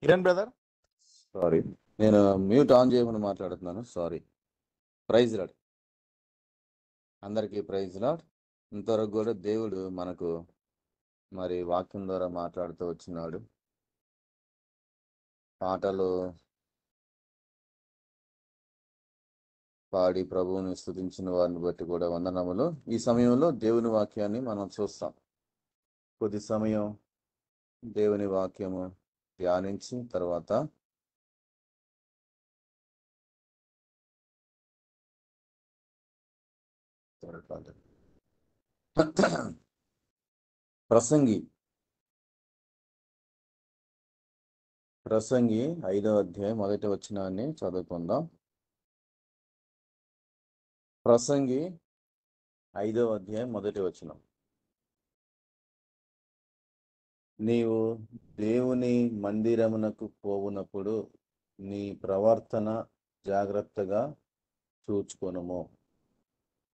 Kiran brother. Sorry, నేను mute on చేయకుండా మాట్లాడుతున్నాను. సారీ. ప్రైజ్ లాడ్, అందరికీ ప్రైజ్ లాడ్. ఇంతవరకు కూడా దేవుడు మనకు మరి వాక్యం ద్వారా మాట్లాడుతూ వచ్చినాడు. పాటలు పాడి ప్రభువుని స్తుతించిన వారిని బట్టి కూడా వందనములు. ఈ సమయంలో దేవుని వాక్యాన్ని మనం చూస్తాం. కొద్ది సమయం దేవుని వాక్యము ధ్యానించి తర్వాత ప్రసంగి 5వ అధ్యాయం 1వ వచనాన్ని చదువుకుందాం. ప్రసంగి 5వ అధ్యాయం 1వ వచనం. నీవు దేవుని మందిరమునకు పోవునప్పుడు నీ ప్రవర్తన జాగ్రత్తగా చూచుకొనుము.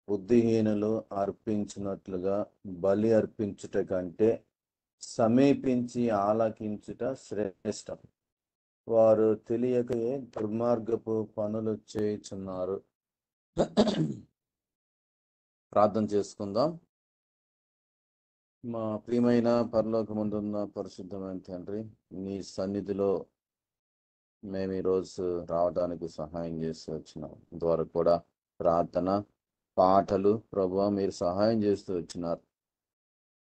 బుద్ధిహీనులు అర్పించినట్లుగా బలి అర్పించుట కంటే సమీపించి ఆలకించుట శ్రేష్టం. వారు తెలియకయే దుర్మార్గపు పనులు చేయుచున్నారు. ప్రార్థన చేసుకుందాం. మా ప్రియమైన పరలోకమందున్న పరిశుద్ధమైన తండ్రి, నీ సన్నిధిలో మేము ఈరోజు రావడానికి సహాయం చేస్తూ వచ్చినాం. ద్వారా కూడా ప్రార్థన, పాటలు ప్రభువా మీరు సహాయం చేస్తూ వచ్చినారు.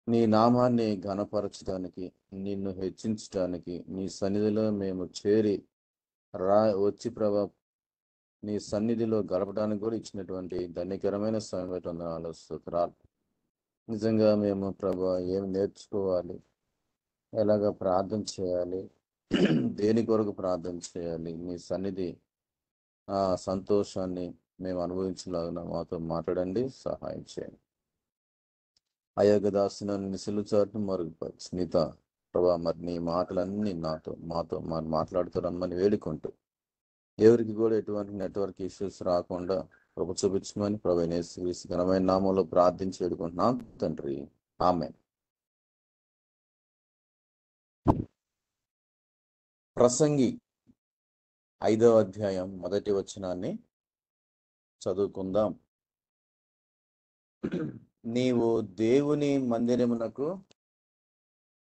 నీ నామాన్ని ఘనపరచడానికి, నిన్ను హెచ్చించడానికి నీ సన్నిధిలో మేము చేరి వచ్చి ప్రభా నీ సన్నిధిలో గడపడానికి కూడా ఇచ్చినటువంటి ధన్యకరమైన సమయం స్తోత్రాలు. నిజంగా మేము ప్రభా ఏం నేర్చుకోవాలి, ఎలాగ ప్రార్థన చేయాలి, దేని కొరకు ప్రార్థన చేయాలి, నీ సన్నిధి ఆ సంతోషాన్ని మేము అనుభవించలాగా మాతో మాట్లాడండి, సహాయం చేయండి. అయోగదాసిన నిసులుచాటును మరుగుపరిచి నీతో ప్రభా మరి నీ మాటలన్నీ మాతో మాట్లాడుతూ రమ్మని వేడుకుంటూ ఎవరికి కూడా ఎటువంటి నెట్వర్క్ ఇష్యూస్ రాకుండా ప్రభు చూపించమని ప్రభు ఘనమైన నామంలో ప్రార్థించి వేడుకుంటున్నాం తండ్రి, ఆమేన్. ప్రసంగి 5వ అధ్యాయం 1వ వచనాన్ని చదువుకుందాం. నీవు దేవుని మందిరమునకు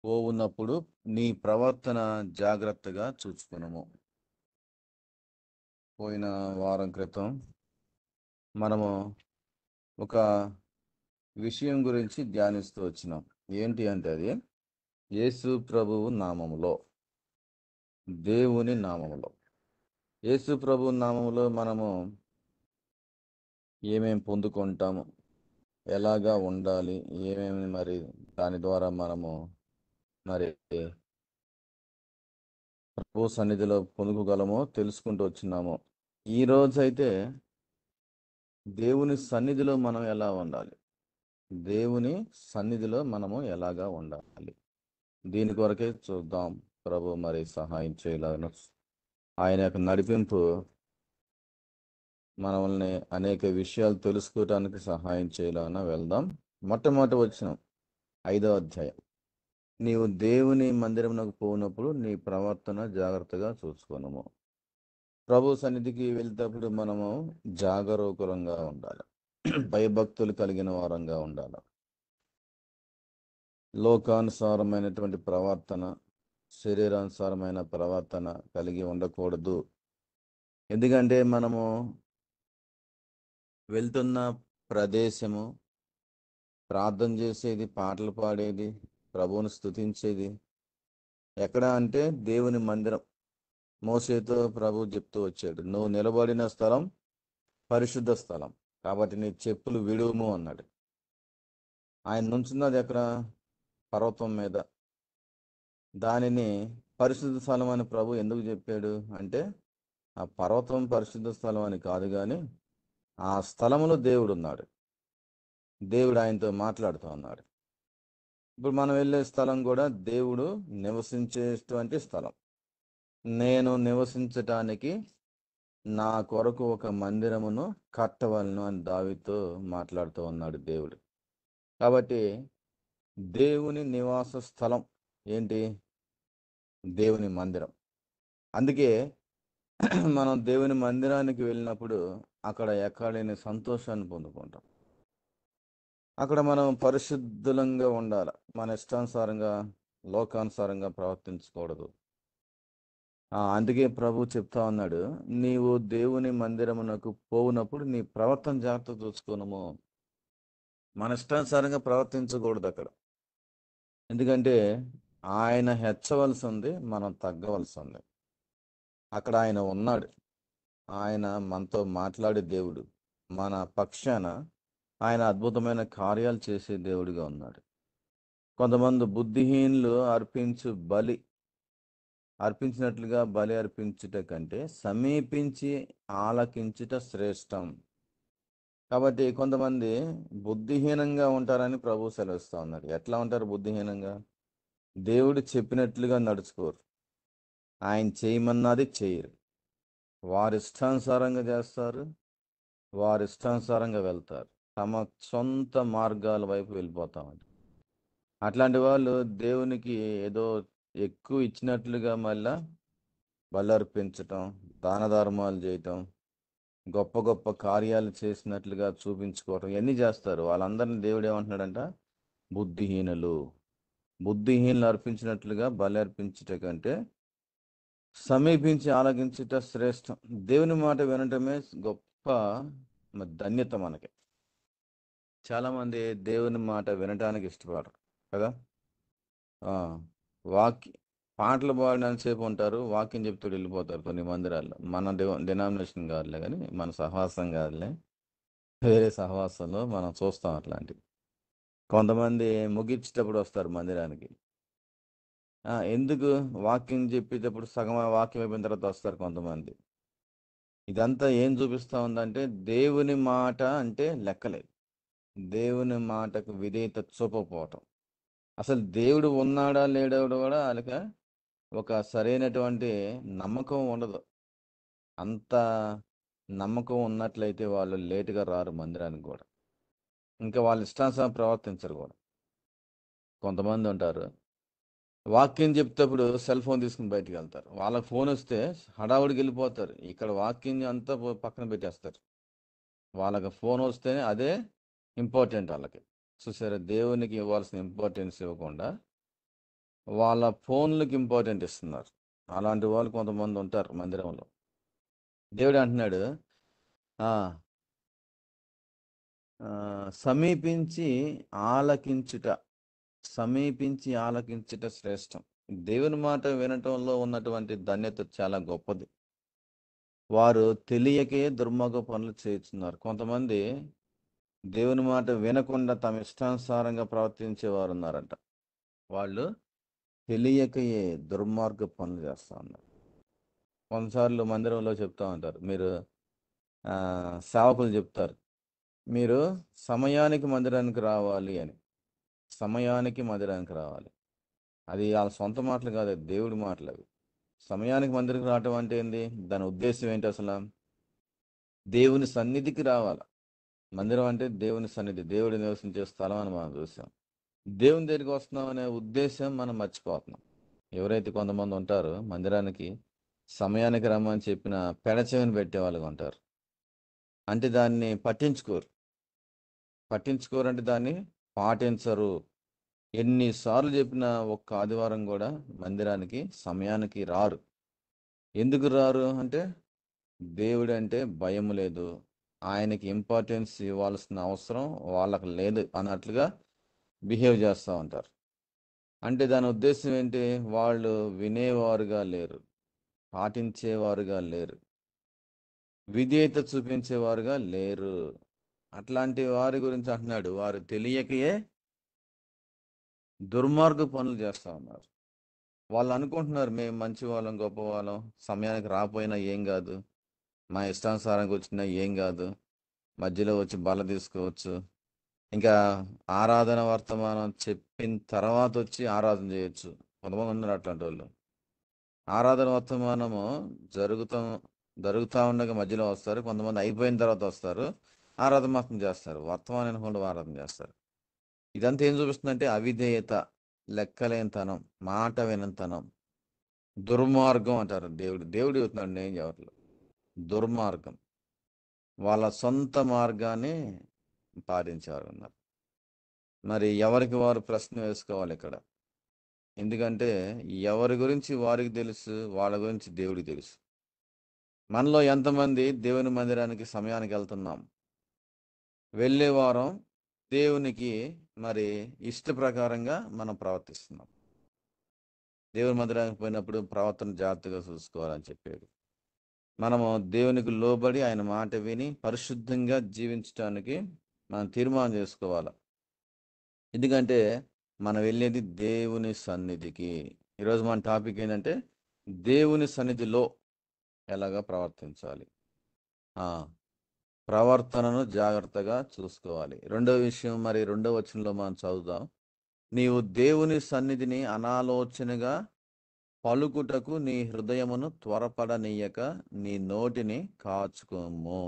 పోవున్నప్పుడు నీ ప్రవర్తన జాగ్రత్తగా చూచుకునము. పోయిన వారం క్రితం మనము ఒక విషయం గురించి ధ్యానిస్తూ వచ్చినాం. ఏంటి అంటే అది యేసు ప్రభువు నామములో, దేవుని నామములో, యేసు ప్రభువు నామములో మనము ఏమేమి పొందుకుంటాము, ఎలాగా ఉండాలి, ఏమేమి మరి దాని ద్వారా మనము మరి ప్రభు సన్నిధిలో పొందుకోగలమో తెలుసుకుంటూ వచ్చినాము. ఈ రోజైతే దేవుని సన్నిధిలో మనం ఎలా ఉండాలి, దేవుని సన్నిధిలో మనము ఎలాగా ఉండాలి, దీని కొరకే చూద్దాం. ప్రభు మరి సహాయం చేయలాగా ఆయన యొక్క నడిపింపు మనల్ని అనేక విషయాలు తెలుసుకోవడానికి సహాయం చేయలాగా వెళ్దాం. మొట్టమొదటి వచనం 5వ అధ్యాయం. నీవు దేవుని మందిరమునకు పోయినప్పుడు నీ ప్రవర్తన జాగ్రత్తగా చూసుకొనుము. ప్రభు సన్నిధికి వెళ్తేప్పుడు మనము జాగరూకులంగా ఉండాలి, భయభక్తులు కలిగిన వారంగా ఉండాలి. లోకానుసారమైనటువంటి ప్రవర్తన, శరీరానుసారమైన ప్రవర్తన కలిగి ఉండకూడదు. ఎందుకంటే మనము వెళ్తున్న ప్రదేశము, ప్రార్థన చేసేది, పాటలు పాడేది, ప్రభువును స్తుతించేది ఎక్కడ అంటే దేవుని మందిరం. మోసేతో ప్రభు చెప్తూ వచ్చాడు, నువ్వు నిలబడిన స్థలం పరిశుద్ధ స్థలం, కాబట్టి నీ చెప్పులు విడుము అన్నాడు. ఆయన నుంచున్నది ఎక్కడ? పర్వతం మీద. దానిని పరిశుద్ధ స్థలం అని ప్రభు ఎందుకు చెప్పాడు అంటే ఆ పర్వతం పరిశుద్ధ స్థలం అని కాదు, కానీ ఆ స్థలంలో దేవుడు ఉన్నాడు, దేవుడు ఆయనతో మాట్లాడుతూ ఉన్నాడు. ఇప్పుడు మనం వెళ్ళే స్థలం కూడా దేవుడు నివసించేటువంటి స్థలం. నేను నివసించటానికి నా కొరకు ఒక మందిరమును కట్టవలను అని దావీదుతో మాట్లాడుతూ ఉన్నాడు దేవుడు. కాబట్టి దేవుని నివాస స్థలం ఏంటి? దేవుని మందిరం. అందుకే మనం దేవుని మందిరానికి వెళ్ళినప్పుడు అక్కడ ఎక్కడలేని సంతోషాన్ని పొందుకుంటాం. అక్కడ మనం పరిశుద్ధులంగా ఉండాలి. మన ఇష్టానుసారంగా, లోకానుసారంగా ప్రవర్తించకూడదు. అందుకే ప్రభు చెప్తా ఉన్నాడు, నీవు దేవుని మందిరమునకు పోవునప్పుడు నీ ప్రవర్తన జాగ్రత్త చూసుకునము. మన ఇష్టానుసారంగా ప్రవర్తించకూడదు అక్కడ. ఎందుకంటే ఆయన హెచ్చవలసి ఉంది, మనం తగ్గవలసి ఉంది. అక్కడ ఆయన ఉన్నాడు. ఆయన మనతో మాట్లాడే దేవుడు. మన పక్షాన ఆయన అద్భుతమైన కార్యాలు చేసే దేవుడిగా ఉన్నాడు. కొంతమంది బుద్ధిహీనులు అర్పించినట్లుగా బలి అర్పించుట కంటే సమీపించి ఆలకించుట శ్రేష్టం. కాబట్టి కొంతమంది బుద్ధిహీనంగా ఉంటారని ప్రభు సెలవిస్తా ఉన్నాడు. ఎట్లా ఉంటారు బుద్ధిహీనంగా? దేవుడు చెప్పినట్లుగా నడుచుకోరు. ఆయన చేయమన్నది చేయరు. వారి ఇష్టానుసారంగా చేస్తారు, వారి ఇష్టానుసారంగా వెళ్తారు. తమ సొంత మార్గాల వైపు వెళ్ళిపోతా ఉంటారు. అట్లాంటి వాళ్ళు దేవునికి ఏదో ఎక్కువ ఇచ్చినట్లుగా మళ్ళా బలర్పించటం, దాన ధర్మాలు చేయటం, గొప్ప గొప్ప కార్యాలు చేసినట్లుగా చూపించుకోవటం, ఇవన్నీ చేస్తారు. వాళ్ళందరినీ దేవుడు ఏమంటున్నాడంట? బుద్ధిహీనులు. బుద్ధిహీనులు అర్పించినట్లుగా బలి అర్పించుట కంటే సమీపించి ఆలకించుట శ్రేష్టం. దేవుని మాట వినటమే గొప్ప ధన్యత మనకి. చాలామంది దేవుని మాట వినటానికి ఇష్టపడరు కదా. ఆ, వాక్య పాటలు పాడినంత సేపు ఉంటారు, వాక్యం చెప్తూ వెళ్ళిపోతారు కొన్ని మందిరాల్లో. మన డినామినేషన్ కాదులే, కానీ మన సహవాసం కాదులే, వేరే సహవాసంలో మనం చూస్తాం అట్లాంటివి. కొంతమంది ముగించేటప్పుడు వస్తారు మందిరానికి. ఎందుకు? వాక్యం చెప్పేటప్పుడు సగం వాక్యం అయిపోయిన తర్వాత వస్తారు కొంతమంది. ఇదంతా ఏం చూపిస్తా ఉందంటే దేవుని మాట అంటే లెక్కలేదు. దేవుని మాటకు విధేయత చూపకపోవటం. అసలు దేవుడు ఉన్నాడా లేడా కూడా వాళ్ళకి ఒక సరైనటువంటి నమ్మకం ఉండదు. అంత నమ్మకం ఉన్నట్లయితే వాళ్ళు లేటుగా రారు మందిరానికి కూడా. ఇంకా వాళ్ళ ఇష్టానుసారం ప్రవర్తించరు కూడా. కొంతమంది ఉంటారు, వాక్యం చెప్తేప్పుడు సెల్ ఫోన్ తీసుకుని బయటికి వెళ్తారు. వాళ్ళకి ఫోన్ వస్తే హడావుడికి వెళ్ళిపోతారు. ఇక్కడ వాక్యం అంతా పక్కన పెట్టేస్తారు. వాళ్ళకి ఫోన్ వస్తేనే అదే ఇంపార్టెంట్ వాళ్ళకి. చూసారా, దేవునికి ఇవ్వాల్సిన ఇంపార్టెన్స్ ఇవ్వకుండా వాళ్ళ ఫోన్లకి ఇంపార్టెంట్ ఇస్తున్నారు. అలాంటి వాళ్ళు కొంతమంది ఉంటారు మందిరంలో. దేవుడు అంటున్నాడు, ఆ సమీపించి ఆలకించుట సమీపించి ఆలకించుట శ్రేష్టం. దేవుని మాట వినటంలో ఉన్నటువంటి ధన్యత చాలా గొప్పది. వారు తెలియకే దుర్మార్గ పనులు చేస్తున్నారు. కొంతమంది దేవుని మాట వినకుండా తమ ఇష్టానుసారంగా ప్రవర్తించే వారు ఉన్నారంట. వాళ్ళు తెలియకయే దుర్మార్గ పనులు చేస్తూ ఉన్నారు. కొన్నిసార్లు మందిరంలో చెప్తా ఉంటారు, మీరు సేవకులు చెప్తారు, మీరు సమయానికి మందిరానికి రావాలి అని. సమయానికి మందిరానికి రావాలి, అది వాళ్ళ సొంత మాటలు కాదు, అది దేవుడి మాటలు అవి. సమయానికి మందిరానికి రావటం అంటే ఏంది? దాని ఉద్దేశం ఏంటి అసలు? దేవుని సన్నిధికి రావాలి. మందిరం అంటే దేవుని సన్నిధి, దేవుడు నివసించే స్థలం అని మనం చూసాం. దేవుని దగ్గరికి వస్తున్నాం అనే ఉద్దేశం మనం మర్చిపోతున్నాం. ఎవరైతే కొంతమంది ఉంటారో మందిరానికి సమయానికి రమ్మని చెప్పిన పెడచెవిని పెట్టే వాళ్ళగా ఉంటారు. అంటే దాన్ని పట్టించుకోరు అంటే దాన్ని పాటించరు. ఎన్నిసార్లు చెప్పినా ఒక్క ఆదివారం కూడా మందిరానికి సమయానికి రారు. ఎందుకు రారు అంటే దేవుడు అంటే భయం లేదు, ఆయనకి ఇంపార్టెన్స్ ఇవ్వాల్సిన అవసరం వాళ్ళకి లేదు అన్నట్లుగా బిహేవ్ చేస్తూ ఉంటారు. అంటే దాని ఉద్దేశం ఏంటి? వాళ్ళు వినేవారుగా లేరు, పాటించేవారుగా లేరు, విధేయత చూపించేవారుగా లేరు. అట్లాంటి వారి గురించి అంటున్నాడు, వారు తెలియకయే దుర్మార్గ పనులు చేస్తూ ఉన్నారు. వాళ్ళు అనుకుంటున్నారు, మేము మంచి వాళ్ళం, గొప్ప వాళ్ళం, సమయానికి రాపోయినా ఏం కాదు, మా ఇష్టానుసారంగా వచ్చినా ఏం కాదు, మధ్యలో వచ్చి బల్ల తీసుకోవచ్చు, ఇంకా ఆరాధన వర్తమానం చెప్పిన తర్వాత వచ్చి ఆరాధన చేయొచ్చు. కొంతమంది ఉన్నారు అట్లాంటి వాళ్ళు. ఆరాధన వర్తమానము జరుగుతూ ఉండగా మధ్యలో వస్తారు, కొంతమంది అయిపోయిన తర్వాత వస్తారు, ఆరాధన మాత్రం చేస్తారు, వర్తమానం వినకుండా ఆరాధన చేస్తారు. ఇదంతా ఏం చూపిస్తుందంటే అవిధేయత, లెక్కలేనితనం, మాట వినంతనం. దుర్మార్గం అంటారు. దేవుడు చెబుతున్నాడు, నేను చెప్పట్లేదు. దుర్మార్గం. వాళ్ళ సొంత మార్గాన్ని పాటించేవారు ఉన్నారు. మరి ఎవరికి వారు ప్రశ్న వేసుకోవాలి ఇక్కడ. ఎందుకంటే ఎవరి గురించి వారికి తెలుసు, వాళ్ళ గురించి దేవుడికి తెలుసు. మనలో ఎంతమంది దేవుని మందిరానికి సమయానికి వెళ్తున్నాం? వెళ్ళే వారం దేవునికి మరి ఇష్ట ప్రకారంగా మనం ప్రవర్తిస్తున్నాం. దేవుని మందిరానికి పోయినప్పుడు ప్రవర్తన జాగ్రత్తగా చూసుకోవాలని చెప్పాడు. మనము దేవునికి లోబడి ఆయన మాట విని పరిశుద్ధంగా జీవించడానికి మనం తీర్మానం చేసుకోవాలి. ఎందుకంటే మనం వెళ్ళేది దేవుని సన్నిధికి. ఈరోజు మన టాపిక్ ఏంటంటే దేవుని సన్నిధిలో ఎలాగా ప్రవర్తించాలి. ప్రవర్తనను జాగ్రత్తగా చూసుకోవాలి. రెండో విషయం, మరి రెండో వచనంలో మనం చదువుదాం. నీవు దేవుని సన్నిధిని అనాలోచనగా పలుకుటకు నీ హృదయమును త్వరపడనీయక నీ నోటిని కాచుకోము.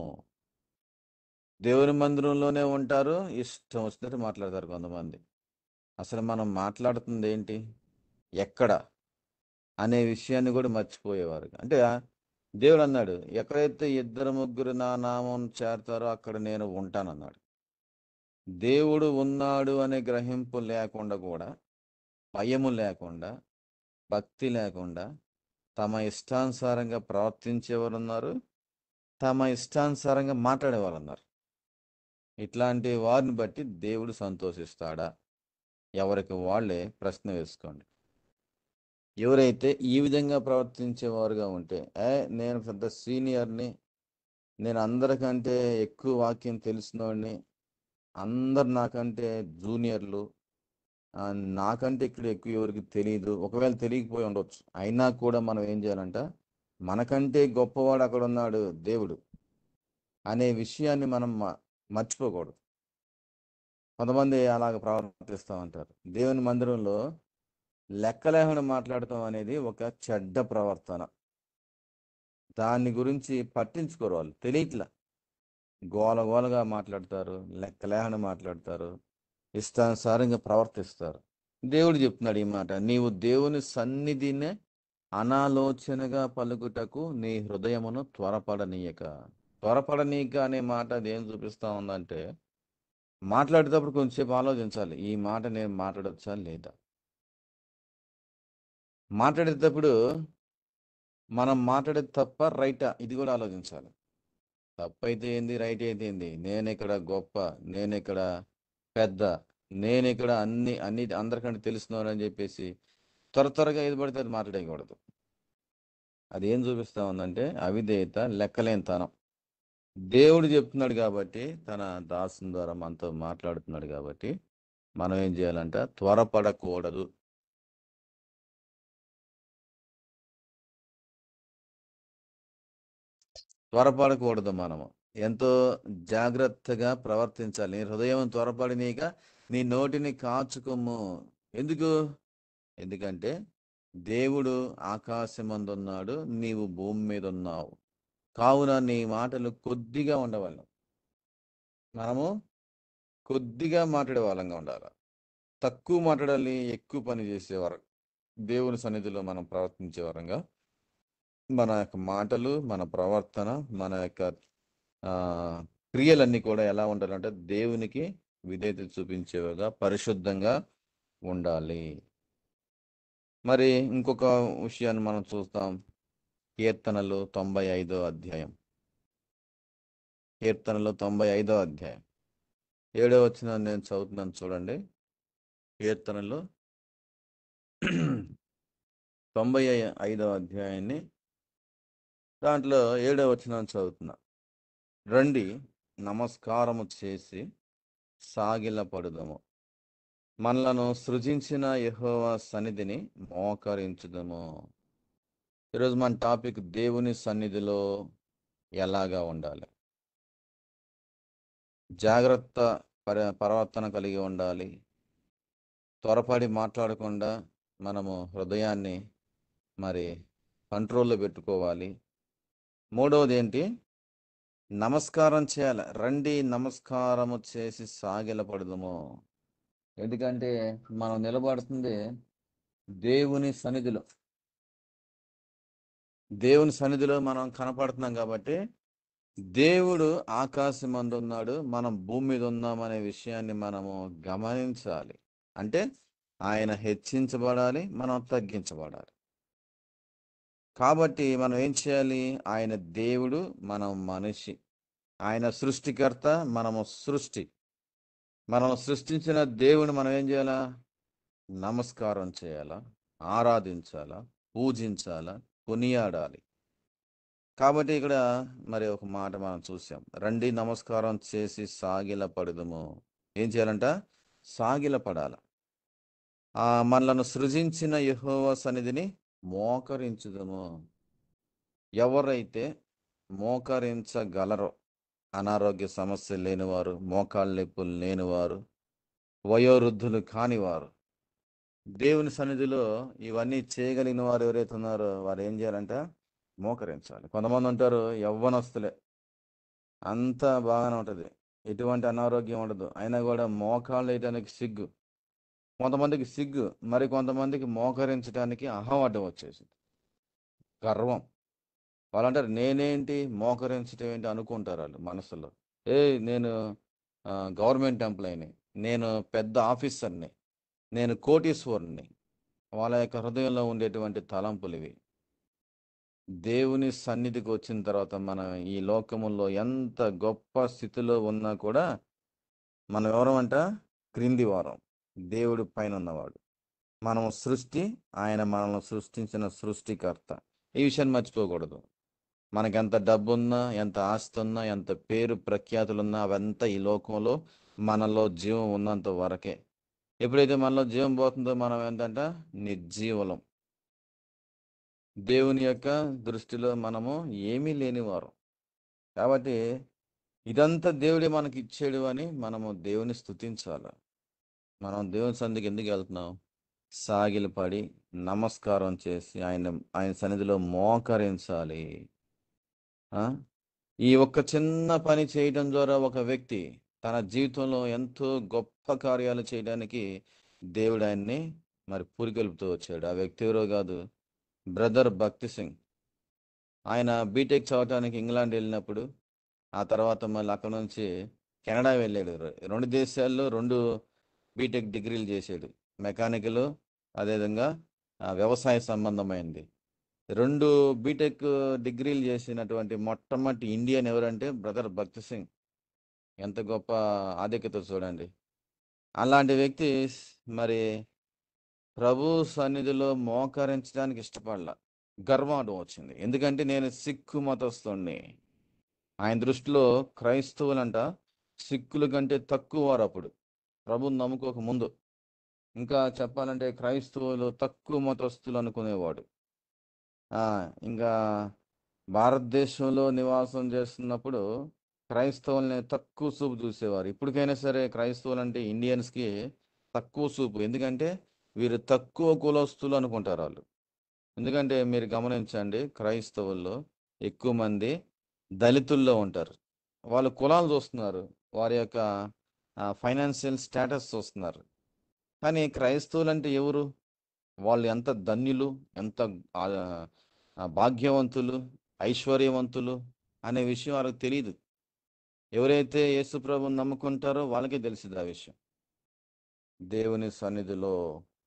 దేవుని మందిరంలోనే ఉంటారు, ఇష్టం వచ్చినట్టు మాట్లాడతారు కొంతమంది. అసలు మనం మాట్లాడుతుంది ఏంటి, ఎక్కడ అనే విషయాన్ని కూడా మర్చిపోయేవారు. అంటే దేవుడు అన్నాడు, ఎక్కడైతే ఇద్దరు ముగ్గురు నా నామం చేరతారో అక్కడ నేను ఉంటానన్నాడు. దేవుడు ఉన్నాడు అనే గ్రహింపు లేకుండా కూడా, భయము లేకుండా, భక్తి లేకుండా తమ ఇష్టానుసారంగా ప్రవర్తించేవారు ఉన్నారు, తమ ఇష్టానుసారంగా మాట్లాడేవారు ఉన్నారు. ఇట్లాంటి వారిని బట్టి దేవుడు సంతోషిస్తాడా? ఎవరికి వాళ్ళే ప్రశ్న వేసుకోండి. ఎవరైతే ఈ విధంగా ప్రవర్తించేవారుగా ఉంటే, నేను పెద్ద సీనియర్ని, నేను అందరికంటే ఎక్కువ వాక్యం తెలిసినవాడిని, అందరు నాకంటే జూనియర్లు, నాకంటే ఇక్కడ ఎక్కువ ఎవరికి తెలియదు, ఒకవేళ తెలియకపోయి ఉండొచ్చు, అయినా కూడా మనం ఏం చేయాలంట, మనకంటే గొప్పవాడు అక్కడ ఉన్నాడు దేవుడు అనే విషయాన్ని మనం మర్చిపోకూడదు. కొంతమంది అలాగ ప్రవర్తిస్తూ ఉంటారు. దేవుని మందిరంలో లెక్కలేకుండా మాట్లాడటం అనేది ఒక చెడ్డ ప్రవర్తన. దాని గురించి పట్టించుకోరు, వాళ్ళు తెలియట్లా. గోలగా మాట్లాడతారు, లెక్కలేకుండా మాట్లాడతారు, ఇష్టానుసారంగా ప్రవర్తిస్తారు. దేవుడు చెప్తున్నాడు ఈ మాట, నీవు దేవుని సన్నిధినే అనాలోచనగా పలుకుటకు నీ హృదయమును త్వరపడనీయక. త్వరపడనీయక అనే మాట అదేం చూపిస్తా ఉందంటే, మాట్లాడేటప్పుడు కొంచెంసేపు ఆలోచించాలి, ఈ మాట నేను మాట్లాడొచ్చా లేదా. మాట్లాడేటప్పుడు మనం మాట్లాడేది తప్ప రైటా, ఇది కూడా ఆలోచించాలి. తప్పైతే ఏంది, రైట్ అయితే ఏంది, నేను ఇక్కడ గొప్ప, నేను ఇక్కడ పెద్ద, నేను ఇక్కడ అన్ని అందరికంటే తెలుస్తున్నాను అని చెప్పేసి త్వరగా ఏది పడితే అది మాట్లాడకూడదు. అది ఏం చూపిస్తా ఉందంటే అవిధేయత, లెక్కలేనితనం. దేవుడు చెప్తున్నాడు కాబట్టి, తన దాసుని ద్వారా మనతో మాట్లాడుతున్నాడు కాబట్టి మనం ఏం చేయాలంట, త్వరపడకూడదు. త్వరపడకూడదు. మనము ఎంతో జాగ్రత్తగా ప్రవర్తించాలి. నీ హృదయం త్వరపడినీక నీ నోటిని కాచుకోము. ఎందుకు? ఎందుకంటే దేవుడు ఆకాశమందున్నాడు, నీవు భూమి మీద ఉన్నావు. కావున నీ మాటలు కొద్దిగా ఉండవాలి. మనము కొద్దిగా మాట్లాడే వాళ్ళంగా ఉండాలి. తక్కువ మాట్లాడాలి, ఎక్కువ పని చేసేవారు. దేవుని సన్నిధిలో మనం ప్రవర్తించే వరంగా మన యొక్క మాటలు, మన ప్రవర్తన, మన యొక్క క్రియలన్నీ కూడా ఎలా ఉండాలంటే దేవునికి విధేయత చూపించేవిగా, పరిశుద్ధంగా ఉండాలి. మరి ఇంకొక విషయాన్ని మనం చూస్తాం. కీర్తనలు 95వ అధ్యాయం. కీర్తనలు 95వ అధ్యాయం 7వ వచనం నేను చదువుతున్నాను, చూడండి. కీర్తనలు 95వ అధ్యాయాన్ని దాంట్లో 7వ వచనం చదువుతున్నా. రండి, నమస్కారము చేసి సాగిలపడుదము, మనలను సృజించిన యెహోవా సన్నిధిని మోకరించుదము. ఈరోజు మన టాపిక్ దేవుని సన్నిధిలో ఎలాగా ఉండాలి. జాగ్రత్త ప్రవర్తన కలిగి ఉండాలి. త్వరపడి మాట్లాడకుండా మనము హృదయాన్ని మరి కంట్రోల్లో పెట్టుకోవాలి. మూడవది ఏంటి? నమస్కారం చేయాలి. రండి, నమస్కారము చేసి సాగిలపడదము. ఎందుకంటే మనం నిలబడుతుంది దేవుని సన్నిధిలో. దేవుని సన్నిధిలో మనం కనపడుతున్నాం కాబట్టి దేవుడు ఆకాశమందు ఉన్నాడు, మనం భూమి మీద ఉన్నాం అనే విషయాన్ని మనము గమనించాలి. అంటే ఆయన హెచ్చించబడాలి, మనం తగ్గించబడాలి. కాబట్టి మనం ఏం చేయాలి? ఆయన దేవుడు, మనం మనిషి. ఆయన సృష్టికర్త, మనము సృష్టి. మనం సృష్టించిన దేవుని మనం ఏం చేయాలా? నమస్కారం చేయాలా, ఆరాధించాలా, పూజించాలా, కొనియాడాలి. కాబట్టి ఇక్కడ మరి ఒక మాట మనం చూసాం. రండి నమస్కారం చేసి సాగిల పడుదుము. ఏం చేయాలంట? సాగిల పడాల. మనలను సృజించిన యెహోవా సన్నిధిని మోకరించుదుము. ఎవరైతే మోకరించగలరో, అనారోగ్య సమస్యలు లేనివారు, మోకాళ్ళ నొప్పులు లేనివారు, వయోవృద్ధులు కానివారు, దేవుని సన్నిధిలో ఇవన్నీ చేయగలిగిన వారు ఎవరైతే ఉన్నారో వారు ఏం చేయాలంట? మోకరించాలి. కొంతమంది ఉంటారు యవ్వనస్తులే, అంతా బాగానే ఉంటుంది, ఎటువంటి అనారోగ్యం ఉండదు, అయినా కూడా మోకాళ్ళు వేయడానికి సిగ్గు. కొంతమందికి సిగ్గు, మరి కొంతమందికి మోకరించడానికి అహం అడ్డం వచ్చేసింది, గర్వం. వాళ్ళు అంటారు నేనేంటి మోకరించడం ఏంటి అనుకుంటారు వాళ్ళు మనసులో. నేను గవర్నమెంట్ ఎంప్లాయీని, నేను పెద్ద ఆఫీసర్ని, నేను కోటీశ్వరుని. వాళ్ళ యొక్క హృదయంలో ఉండేటువంటి తలంపులు ఇవి. దేవుని సన్నిధికి వచ్చిన తర్వాత మనం ఈ లోకములో ఎంత గొప్ప స్థితిలో ఉన్నా కూడా మనం ఎవరమంట? క్రింది వారం, దేవుడి పైన ఉన్నవాడు. మనం సృష్టి, ఆయన మనల్ని సృష్టించిన సృష్టికర్త. ఈ విషయాన్ని మర్చిపోకూడదు. మనకి ఎంత డబ్బు ఉన్నా, ఎంత ఆస్తి ఉన్నా, ఎంత పేరు ప్రఖ్యాతులున్నా అవంతా ఈ లోకంలో మనలో జీవం ఉన్నంత వరకే. ఎప్పుడైతే మనలో జీవం పోతుందో మనం ఏంటంట? నిర్జీవులం. దేవుని యొక్క దృష్టిలో మనము ఏమీ లేనివారు. కాబట్టి ఇదంతా దేవుడే మనకి ఇచ్చాడు అని మనము దేవుని స్తుతించాలి. మనం దేవుని సన్నిధికి ఎందుకు వెళ్తున్నాం? సాగిలపడి నమస్కారం చేసి ఆయన సన్నిధిలో మోకరించాలి. ఈ ఒక్క చిన్న పని చేయడం ద్వారా ఒక వ్యక్తి తన జీవితంలో ఎంతో గొప్ప కార్యాలు చేయడానికి దేవుడు ఆయన్ని మరి పురికొల్పుతూ వచ్చాడు. ఆ వ్యక్తి ఎవరో కాదు, బ్రదర్ భక్తి సింగ్. ఆయన బీటెక్ చదవటానికి ఇంగ్లాండ్ వెళ్ళినప్పుడు, ఆ తర్వాత మళ్ళీ అక్కడ నుంచి కెనడా వెళ్ళాడు. 2 దేశాల్లో 2 బీటెక్ డిగ్రీలు చేశాడు. మెకానికల్, అదేవిధంగా వ్యవసాయ సంబంధమైంది. 2 బీటెక్ డిగ్రీలు చేసినటువంటి మొట్టమొదటి ఇండియన్ ఎవరంటే బ్రదర్ భక్తి సింగ్. ఎంత గొప్ప ఆధిక్యత చూడండి. అలాంటి వ్యక్తి మరి ప్రభు సన్నిధిలో మోకరించడానికి ఇష్టపడలా, గర్వం వచ్చింది. ఎందుకంటే నేను సిక్కు మతస్థుణ్ణి. ఆయన దృష్టిలో క్రైస్తవులంట సిక్కుల కంటే తక్కువ వారు అప్పుడు, ప్రభుని నమ్ముకోక ముందు. ఇంకా చెప్పాలంటే క్రైస్తవులు తక్కువ మతస్థులు అనుకునేవాడు. ఇంకా భారతదేశంలో నివాసం చేస్తున్నప్పుడు క్రైస్తవుల్ని తక్కువ చూపు చూసేవారు. ఇప్పటికైనా సరే క్రైస్తవులు అంటే ఇండియన్స్కి తక్కువ చూపు. ఎందుకంటే వీరు తక్కువ కులస్తులు అనుకుంటారు వాళ్ళు. ఎందుకంటే మీరు గమనించండి, క్రైస్తవుల్లో ఎక్కువ మంది దళితుల్లో ఉంటారు. వాళ్ళు కులాలు చూస్తున్నారు, వారి యొక్క ఫైనాన్షియల్ స్టేటస్ చూస్తున్నారు. కానీ క్రైస్తవులు అంటే ఎవరు? వాళ్ళు ఎంత ధన్యులు, ఎంత భాగ్యవంతులు, ఐశ్వర్యవంతులు అనే విషయం వాళ్ళకి తెలియదు. ఎవరైతే యేసు ప్రభువుని నమ్ముకుంటారో వాళ్ళకే తెలిసింది ఆ విషయం. దేవుని సన్నిధిలో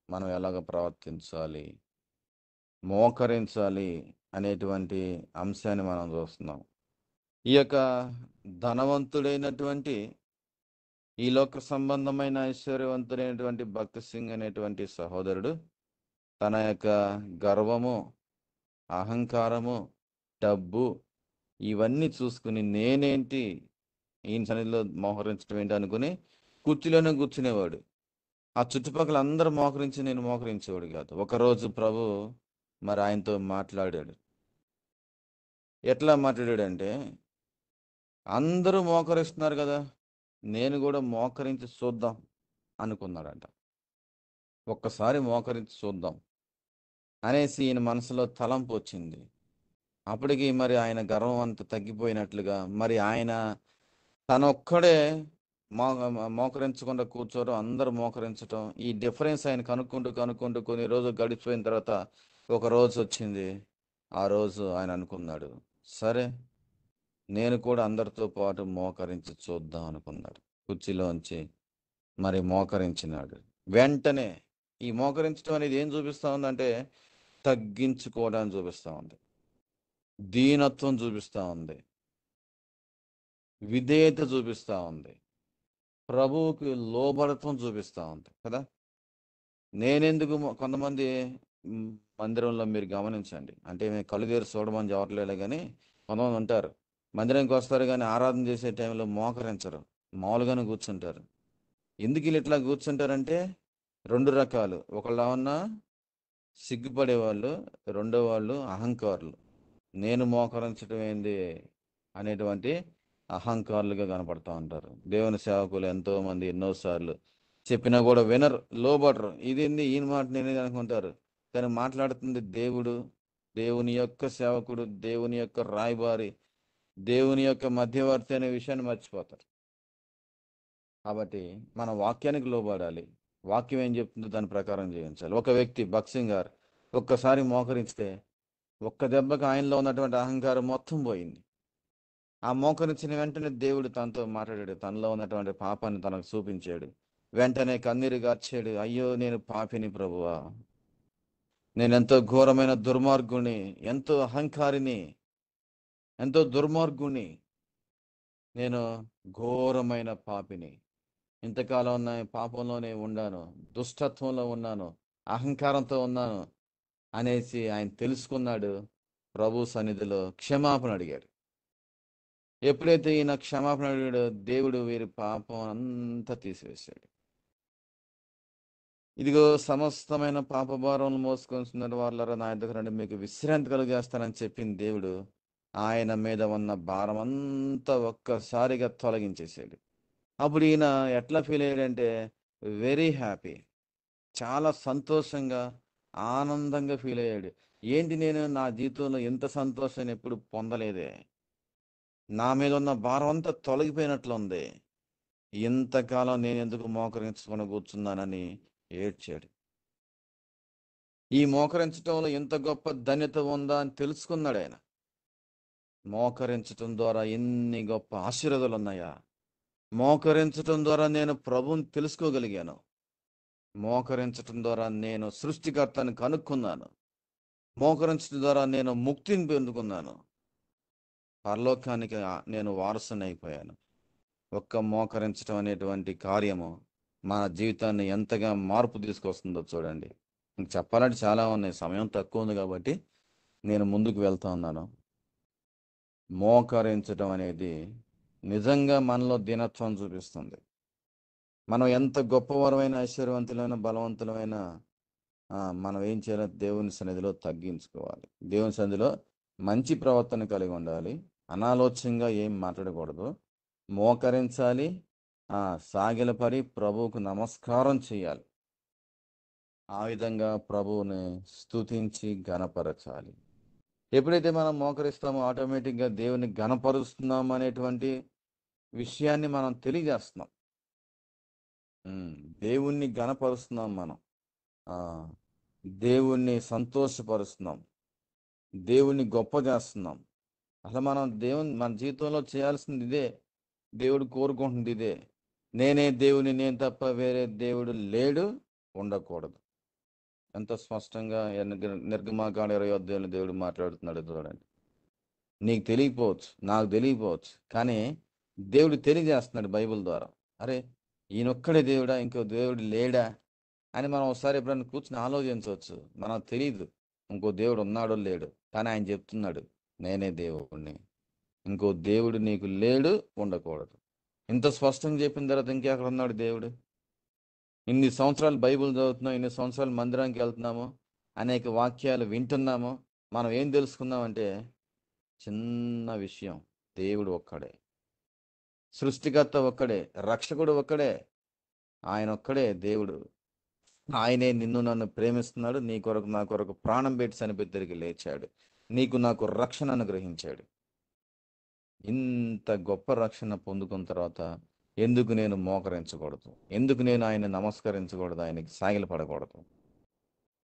మనం ఎలాగ ప్రవర్తించాలి, మోకరించాలి అనేటువంటి అంశాన్ని మనం చూస్తున్నాం. ఈ యొక్క ధనవంతుడైనటువంటి, ఈ లోక సంబంధమైన ఐశ్వర్యవంతుడైనటువంటి భక్తి సింగ్ అనేటువంటి సహోదరుడు తన యొక్క గర్వము, అహంకారము, డబ్బు ఇవన్నీ చూసుకుని నేనేంటి ఈయన సన్నిధిలో మోకరించడం ఏంటి అనుకుని కుర్చీలోనే కూర్చునేవాడు. ఆ చుట్టుపక్కల అందరూ మోకరించి నేను మోకరించేవాడు కాదు. ఒకరోజు ప్రభు మరి ఆయనతో మాట్లాడాడు. ఎట్లా మాట్లాడాడంటే, అందరూ మోకరిస్తున్నారు కదా, నేను కూడా మోకరించి చూద్దాం అనుకున్నాడంట. ఒక్కసారి మోకరించి చూద్దాం అనేసి ఈయన మనసులో తలంపు వచ్చింది. అప్పటికి మరి ఆయన గర్వం అంతా తగ్గిపోయినట్లుగా, మరి ఆయన తనొక్కడే మోకరించకుండా కూర్చోవడం, అందరూ మోకరించడం, ఈ డిఫరెన్స్ ఆయన కనుక్కుంటూ కొన్ని రోజులు గడిచిపోయిన తర్వాత ఒక రోజు వచ్చింది. ఆ రోజు ఆయన అనుకున్నాడు, సరే నేను కూడా అందరితో పాటు మోకరించి చూద్దాం అనుకున్నాడు. కుర్చీలోంచి మరి మోకరించినాడు. వెంటనే ఈ మోకరించడం అనేది ఏం చూపిస్తా ఉందంటే తగ్గించుకోవడాన్ని చూపిస్తా ఉంది, దీనత్వం చూపిస్తా ఉంది, విధేయత చూపిస్తా ఉంది, ప్రభువుకి లోబడత్వం చూపిస్తా ఉంది కదా. నేనెందుకు కొంతమంది మ్, మందిరంలో మీరు గమనించండి, అంటే మేము కళ్ళు తెరిచి చూడమని చెప్పట్లేదు కానీ కొంతమంది ఉంటారు, మందిరానికి వస్తారు కానీ ఆరాధన చేసే టైంలో మోకరించరు, మామూలుగానే కూర్చుంటారు. ఎందుకు వీళ్ళు ఇట్లా కూర్చుంటారంటే రెండు రకాలు, ఒకళ్ళ ఉన్న సిగ్గుపడేవాళ్ళు, రెండో వాళ్ళు అహంకారులు. నేను మోకరించడం ఏంది అనేటువంటి అహంకారులుగా కనపడతా ఉంటారు. దేవుని సేవకులు ఎంతో మంది ఎన్నోసార్లు చెప్పినా కూడా వినరు, లోబడరు. ఇదేంది ఈయన మాట నేనే అనుకుంటారు, కానీ మాట్లాడుతుంది దేవుడు, దేవుని యొక్క సేవకుడు, దేవుని యొక్క రాయబారి, దేవుని యొక్క మధ్యవర్తి అనే విషయాన్ని మర్చిపోతారు. కాబట్టి మన వాక్యానికి లోబడాలి, వాక్యం ఏం చెప్తుందో దాని ప్రకారం జీవించాలి. ఒక వ్యక్తి భక్సింగ్ గారు ఒక్కసారి మోకరిస్తే ఒక్క దెబ్బకి ఆయనలో ఉన్నటువంటి అహంకారం మొత్తం పోయింది. ఆ మోకరించిన వెంటనే దేవుడు తనతో మాట్లాడాడు, తనలో ఉన్నటువంటి పాపాన్ని తనకు చూపించాడు. వెంటనే కన్నీరు గార్చాడు, అయ్యో నేను పాపిని ప్రభువా, నేను ఎంతో ఘోరమైన దుర్మార్గుని, ఎంతో అహంకారిని, ఎంతో దుర్మార్గుని, నేను ఘోరమైన పాపిని, ఇంతకాలం నా పాపంలోనే ఉన్నాను, దుష్టత్వంలో ఉన్నాను, అహంకారంతో ఉన్నాను అనేసి ఆయన తెలుసుకున్నాడు. ప్రభు సన్నిధిలో క్షమాపణ అడిగాడు. ఎప్పుడైతే ఈయన క్షమాపణ అడిగాడో దేవుడు వీరి పాపం అంతా తీసివేశాడు. ఇదిగో సమస్తమైన పాప భారం మోసుకొస్తున్న వాళ్ళరా నా దగ్గర రండి, మీకు విశ్రాంతి కలుగజేస్తానని చెప్పిన దేవుడు ఆయన మీద ఉన్న భారం అంతా ఒక్కసారిగా తొలగించేసాడు. అప్పుడు ఈయన ఎట్లా ఫీల్ అయ్యాడంటే వెరీ హ్యాపీ, చాలా సంతోషంగా, ఆనందంగా ఫీల్ అయ్యాడు. ఏంటి, నేను నా జీవితంలో ఎంత సంతోషాన్ని ఎప్పుడు పొందలేదే, నా మీద ఉన్న భారం అంతా తొలగిపోయినట్లుంది, ఇంతకాలం నేను ఎందుకు మోకరించుకొని కూర్చున్నానని ఏడ్చాడు. ఈ మోకరించడంలో ఎంత గొప్ప ధన్యత ఉందా అని తెలుసుకున్నాడు ఆయన. మోకరించటం ద్వారా ఎన్ని గొప్ప ఆశీర్వాదాలు ఉన్నాయా, మోకరించటం ద్వారా నేను ప్రభువుని తెలుసుకోగలిగాను, మోకరించటం ద్వారా నేను సృష్టికర్తని కనుక్కున్నాను, మోకరించడం ద్వారా నేను ముక్తిని పొందుకున్నాను, పరలోకానికి నేను వారసుని అయిపోయాను. ఒక్క మోకరించడం అనేటువంటి కార్యము మన జీవితాన్ని ఎంతగా మార్పు తీసుకొస్తుందో చూడండి. ఇంక చెప్పాలంటే చాలా ఉన్నాయి, సమయం తక్కువ ఉంది కాబట్టి నేను ముందుకు వెళ్తా ఉన్నాను. మోకరించడం అనేది నిజంగా మనలో దీనత్వం చూపిస్తుంది. మనం ఎంత గొప్పవరమైన, ఐశ్వర్యవంతులైన, బలవంతులమైన మనం ఏం చేయాలి, దేవుని సన్నిధిలో తగ్గించుకోవాలి, దేవుని సన్నిధిలో మంచి ప్రవర్తన కలిగి ఉండాలి, అనాలోచ్యంగా ఏం మాట్లాడకూడదు, మోకరించాలి, సాగిలపడి ప్రభువుకు నమస్కారం చేయాలి. ఆ విధంగా ప్రభువుని స్తుతించి ఘనపరచాలి. ఎప్పుడైతే మనం మోకరిస్తామో ఆటోమేటిక్గా దేవుని ఘనపరుస్తున్నాం అనేటువంటి విషయాన్ని మనం తెలియజేస్తున్నాం. దేవుణ్ణి ఘనపరుస్తున్నాం మనం, ఆ దేవుణ్ణి సంతోషపరుస్తున్నాం, దేవుణ్ణి గొప్ప చేస్తున్నాం. అసలు మనం మన జీవితంలో చేయాల్సింది ఇదే, దేవుడు కోరుకుంటుంది ఇదే. నేనే దేవుని, నేను తప్ప వేరే దేవుడు లేడు, ఉండకూడదు. ఎంత స్పష్టంగా నిర్గమాకాండ 20 దేవుడు మాట్లాడుతున్నాడు చూడండి. నీకు తెలియకపోవచ్చు, నాకు తెలియకపోవచ్చు, కానీ దేవుడు తెలియజేస్తున్నాడు బైబిల్ ద్వారా. అరే, ఈయనొక్కడే దేవుడా, ఇంకో దేవుడు లేడా అని మనం ఒకసారి ఎప్పుడైనా కూర్చుని ఆలోచించవచ్చు. మనకు తెలియదు ఇంకో దేవుడు ఉన్నాడో లేడు, కానీ ఆయన చెప్తున్నాడు నేనే దేవుడిని, ఇంకో దేవుడు నీకు లేడు, ఉండకూడదు. ఇంత స్పష్టంగా చెప్పిన తర్వాత ఇంకెక్కడ ఉన్నాడు దేవుడు? ఇన్ని సంవత్సరాలు బైబిల్ చదువుతున్నాం, ఇన్ని సంవత్సరాలు మందిరానికి వెళ్తున్నాము, అనేక వాక్యాలు వింటున్నాము. మనం ఏం తెలుసుకుందామంటే చిన్న విషయం, దేవుడు ఒక్కడే, సృష్టికర్త ఒక్కడే, రక్షకుడు ఒక్కడే, ఆయన ఒక్కడే దేవుడు. ఆయనే నిన్ను నన్ను ప్రేమిస్తున్నాడు, నీ కొరకు నా కొరకు ప్రాణం పెట్టి చనిపోయి తిరిగి లేచాడు, నీకు నాకు రక్షణ అనుగ్రహించాడు. ఇంత గొప్ప రక్షణ పొందుకున్న తర్వాత ఎందుకు నేను మోకరించకూడదు, ఎందుకు నేను ఆయన నమస్కరించకూడదు, ఆయనకి సాగిలపడకూడదు?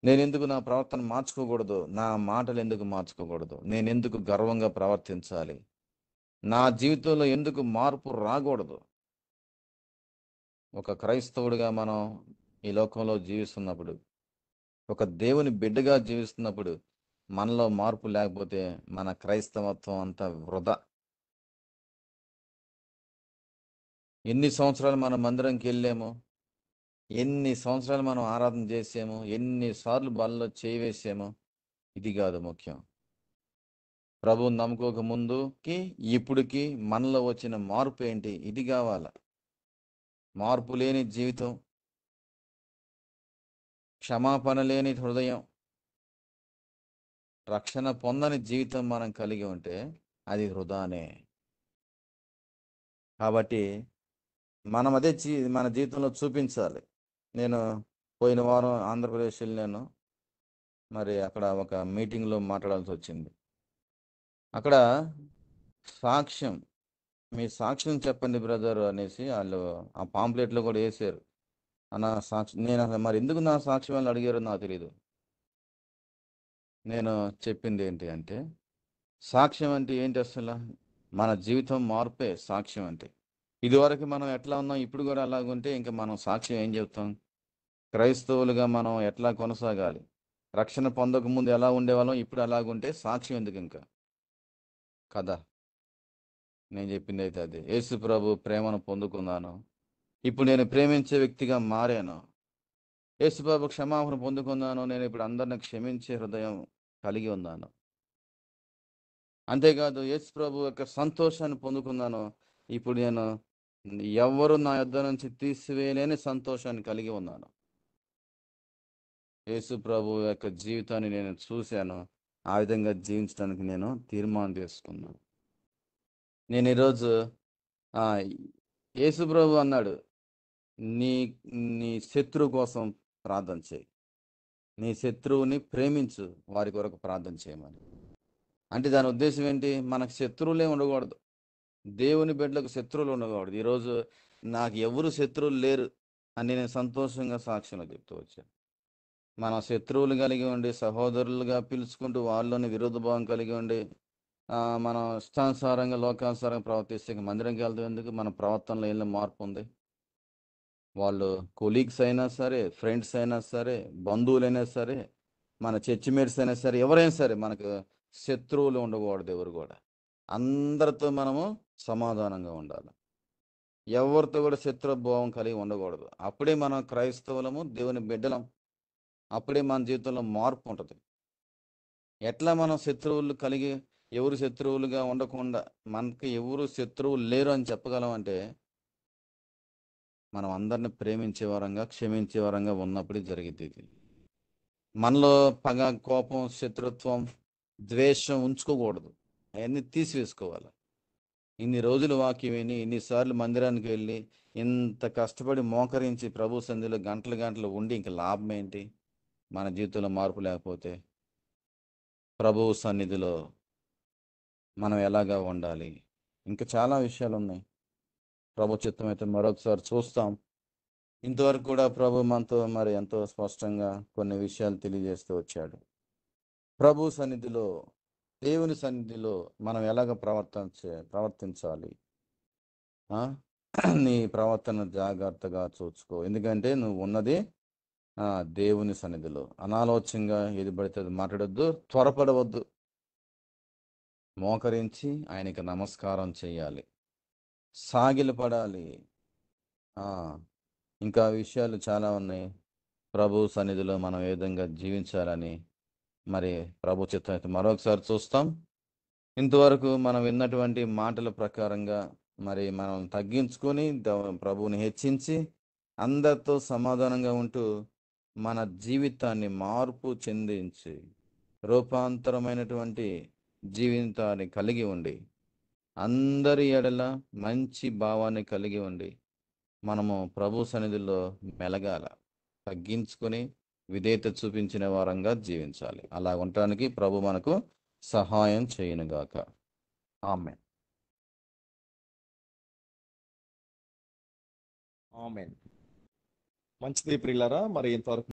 నేను ఎందుకు నా ప్రవర్తన మార్చుకోకూడదు? నా మాటలు ఎందుకు మార్చుకోకూడదు? నేను ఎందుకు గర్వంగా ప్రవర్తించాలి? నా జీవితంలో ఎందుకు మార్పు రాకూడదు? ఒక క్రైస్తవుడిగా మనం ఈ లోకంలో జీవిస్తున్నప్పుడు, ఒక దేవుని బిడ్డగా జీవిస్తున్నప్పుడు మనలో మార్పు లేకపోతే మన క్రైస్తవత్వం అంతా వృధా. ఎన్ని సంవత్సరాలు మనం మందిరంకి వెళ్ళాము, ఎన్ని సంవత్సరాలు మనం ఆరాధన చేసాము, ఎన్నిసార్లు బల్లో చేయి వేసాము, ఇది కాదు ముఖ్యం. ప్రభువుని నమ్ముకోక ముందుకి ఇప్పుడుకి మనలో వచ్చిన మార్పు ఏంటి, ఇది కావాల. మార్పు లేని జీవితం, క్షమాపణ లేని హృదయం, రక్షణ పొందని జీవితం మనం కలిగి ఉంటే అది వృధానే. కాబట్టి మనం అదే మన జీవితంలో చూపించాలి. నేను పోయిన వారం ఆంధ్రప్రదేశ్ వెళ్ళాను. మరి అక్కడ ఒక మీటింగ్లో మాట్లాడాల్సి వచ్చింది. అక్కడ సాక్ష్యం, మీ సాక్ష్యం చెప్పండి బ్రదర్ అనేసి వాళ్ళు ఆ పాంప్లెట్లో కూడా వేసారు. నా సాక్ష్యం, నేను అసలు మరి ఎందుకు నా సాక్ష్యం వాళ్ళు అడిగారో నాకు తెలియదు. నేను చెప్పింది ఏంటి అంటే, సాక్ష్యం అంటే ఏంటి అసలు? మన జీవితం మార్పే సాక్ష్యం అంటే. ఇదివరకు మనం ఎట్లా ఉన్నాం, ఇప్పుడు కూడా అలాగుంటే ఇంకా మనం సాక్ష్యం ఏం చెప్తాం? క్రైస్తవులుగా మనం ఎట్లా కొనసాగాలి? రక్షణ పొందక ముందు ఎలా ఉండేవాళ్ళం, ఇప్పుడు అలాగుంటే సాక్ష్యం ఎందుకు ఇంకా? కదా, నేను చెప్పింది అయితే అది. యేసు ప్రభు ప్రేమను పొందుకున్నాను, ఇప్పుడు నేను ప్రేమించే వ్యక్తిగా మారాను. యేసు ప్రభు క్షమాపణ పొందుకున్నాను, నేను ఇప్పుడు అందరిని క్షమించే హృదయం కలిగి ఉన్నాను. అంతేకాదు, యేసు ప్రభు యొక్క సంతోషాన్ని పొందుకున్నాను, ఇప్పుడు నేను ఎవ్వరు నా యొద్ద నుంచి తీసివేయలేని సంతోషాన్ని కలిగి ఉన్నాను. యేసు ప్రభు యొక్క జీవితాన్ని నేను చూశాను, ఆ విధంగా జీవించడానికి నేను తీర్మానం చేసుకున్నాను. నేను ఈరోజు యేసు ప్రభు అన్నాడు, నీ నీ శత్రువు కోసం ప్రార్థన చేయి, నీ శత్రువుని ప్రేమించు, వారి కొరకు ప్రార్థన చేయమని. అంటే దాని ఉద్దేశం ఏంటి? మనకు శత్రువులే ఉండకూడదు, దేవుని బిడ్డలకు శత్రువులు ఉండకూడదు. ఈరోజు నాకు ఎవరు శత్రువులు లేరు అని నేను సంతోషంగా సాక్ష్యంలో చెప్తూ వచ్చాను. మన శత్రువులు కలిగి ఉండి సహోదరులుగా పిలుచుకుంటూ వాళ్ళని విరోధ భావం కలిగి ఉండి మనం ఇష్టానుసారంగా లోకానుసారంగా ప్రవర్తిస్తే మందిరంకి వెళ్తాం ఎందుకు? మన ప్రవర్తనలో ఏం మార్పు ఉంది? వాళ్ళు కొలీగ్స్ అయినా సరే, ఫ్రెండ్స్ అయినా సరే, బంధువులైనా సరే, మన చర్చిమేట్స్ అయినా సరే, ఎవరైనా సరే మనకు శత్రువులు ఉండకూడదు. ఎవరు కూడా అందరితో మనము సమాధానంగా ఉండాలి. ఎవరితో కూడా శత్రుభావం కలిగి ఉండకూడదు. అప్పుడే మనం క్రైస్తవులము, దేవుని బిడ్డలం. అప్పుడే మన జీవితంలో మార్పు ఉంటుంది. ఎట్లా మనం శత్రువులు కలిగి, ఎవరు శత్రువులుగా ఉండకుండా మనకి ఎవరు శత్రువులు లేరు అని చెప్పగలం అంటే, మనం అందరిని ప్రేమించే వారంగా, క్షమించే వారంగా ఉన్నప్పుడే జరిగింది ఇది. మనలో పగ, కోపం, శత్రుత్వం, ద్వేషం ఉంచుకోకూడదు. అవన్నీ తీసివేసుకోవాలి. ఇన్ని రోజులు వాక్యం విని, ఇన్నిసార్లు మందిరానికి వెళ్ళి, ఇంత కష్టపడి మోకరించి ప్రభు సన్నిధిలో గంటలు గంటలు ఉండి ఇంక లాభం ఏంటి? మన జీవితంలో మార్పు లేకపోతే. ప్రభువు సన్నిధిలో మనం ఎలాగా ఉండాలి? ఇంకా చాలా విషయాలు ఉన్నాయి. ప్రభు చిత్తం అయితే మరొకసారి చూస్తాం. ఇంతవరకు కూడా ప్రభు మనతో మరి ఎంతో స్పష్టంగా కొన్ని విషయాలు తెలియజేస్తూ వచ్చాడు. ప్రభు సన్నిధిలో, దేవుని సన్నిధిలో మనం ఎలాగ ప్రవర్తించాలి? నీ ప్రవర్తన జాగ్రత్తగా చూసుకో. ఎందుకంటే నువ్వు ఉన్నది దేవుని సన్నిధిలో. అనాలోచనగా ఏది పడితే అది మాట్లాడొద్దు, త్వరపడవద్దు. మోకరించి ఆయనకి నమస్కారం చేయాలి, సాగిలపడాలి. ఇంకా విషయాలు చాలా ఉన్నాయి. ప్రభు సన్నిధిలో మనం ఏ విధంగా జీవించాలని మరి ప్రభు చిత్తం అయితే మరొకసారి చూస్తాం. ఇంతవరకు మనం విన్నటువంటి మాటల ప్రకారంగా మరి మనం తగ్గించుకొని ప్రభువుని హెచ్చించి అందరితో సమాధానంగా ఉంటూ మన జీవితాన్ని మార్పు చెందించి రూపాంతరమైనటువంటి జీవితాన్ని కలిగి ఉండి అందరి ఎడల మంచి భావాన్ని కలిగి ఉండి మనము ప్రభు సన్నిధిలో మెలగాల, తగ్గించుకొని విధేయత చూపించిన వారంగా జీవించాలి. అలా ఉండటానికి ప్రభు మనకు సహాయం చేయనుగాక. ఆమేన్. ఆమేన్. మంచిది ప్రియులారా, మరి ఇంతవరకు